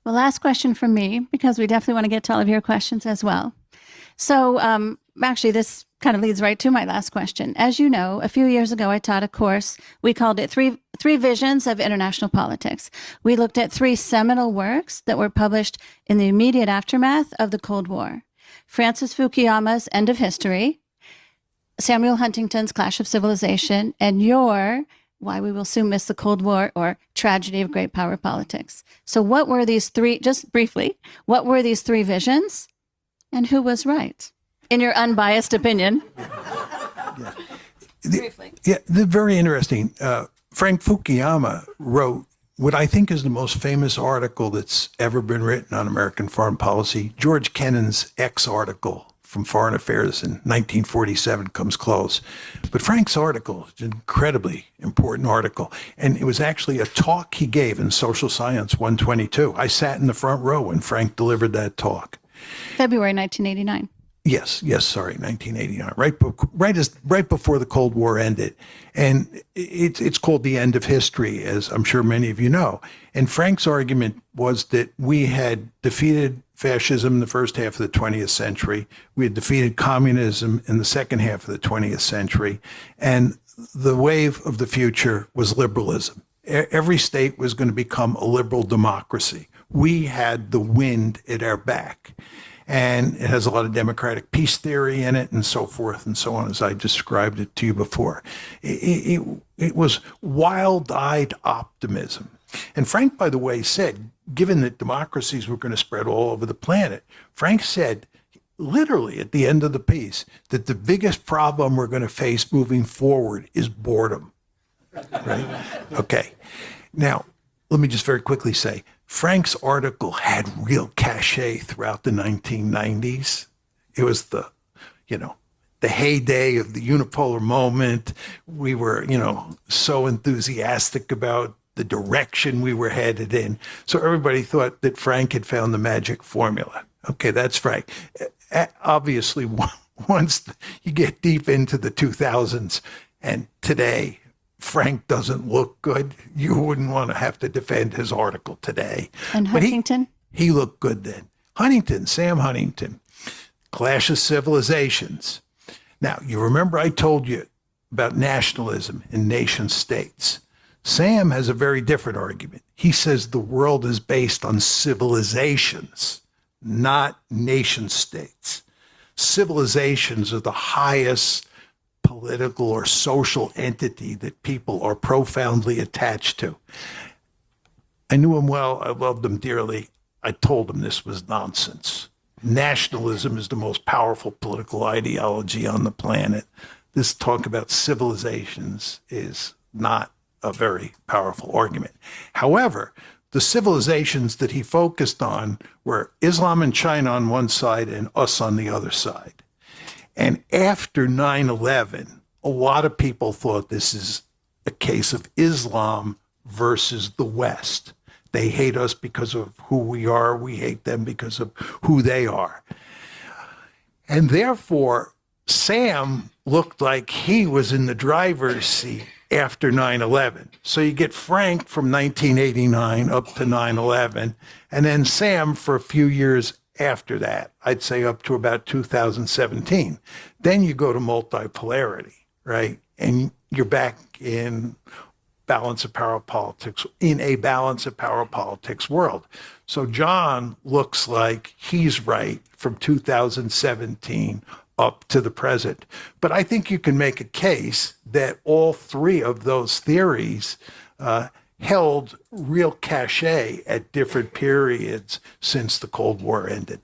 Well, last question from me, because we definitely want to get to all of your questions as well. So actually, this kind of leads right to my last question. As you know, a few years ago, I taught a course. We called it Three Visions of International Politics. We looked at three seminal works that were published in the immediate aftermath of the Cold War. Francis Fukuyama's End of History, Samuel Huntington's Clash of Civilization, and your Why We Will Soon Miss the Cold War, or Tragedy of Great Power Politics. So what were these three, just briefly, what were these three visions and who was right, in your unbiased opinion? Yeah. Briefly. Yeah, they're very interesting. Frank Fukuyama wrote what I think is the most famous article that's ever been written on American foreign policy. George Kennan's X article from Foreign Affairs in 1947 comes close. But Frank's article is an incredibly important article. And it was actually a talk he gave in Social Science 122. I sat in the front row when Frank delivered that talk. February 1989. Yes, sorry, 1989, right before the Cold War ended. And it's called The End of History, as I'm sure many of you know. And Frank's argument was that we had defeated fascism in the first half of the 20th century. We had defeated communism in the second half of the 20th century. And the wave of the future was liberalism. Every state was going to become a liberal democracy. We had the wind at our back. And it has a lot of democratic peace theory in it and so forth and so on, as I described it to you before. It was wild-eyed optimism. And Frank, by the way, said, given that democracies were going to spread all over the planet, Frank said, literally at the end of the piece, that the biggest problem we're going to face moving forward is boredom. Right? Okay. Now, let me just very quickly say, Frank's article had real cachet throughout the 1990s. It was the heyday of the unipolar moment. We were, so enthusiastic about the direction we were headed in. So everybody thought that Frank had found the magic formula. Okay, that's Frank. Obviously, once you get deep into the 2000s and today, Frank doesn't look good. You wouldn't want to have to defend his article today. And Huntington? But he looked good then. Sam Huntington, Clash of Civilizations. Now, you remember I told you about nationalism and nation states. Sam has a very different argument. He says the world is based on civilizations, not nation states. Civilizations are the highest political or social entity that people are profoundly attached to. I knew him well. I loved him dearly. I told him this was nonsense. Nationalism is the most powerful political ideology on the planet. This talk about civilizations is not a very powerful argument. However, the civilizations that he focused on were Islam and China on one side and us on the other side. And after 9/11, a lot of people thought this is a case of Islam versus the West. They hate us because of who we are. We hate them because of who they are. And therefore, Sam looked like he was in the driver's seat after 9/11. So you get Frank from 1989 up to 9/11, and then Sam for a few years after that, I'd say up to about 2017. Then you go to multipolarity, right? And you're back in balance of power politics, in a balance of power politics world. So John looks like he's right from 2017 up to the present. But I think you can make a case that all three of those theories held real cachet at different periods since the Cold War ended.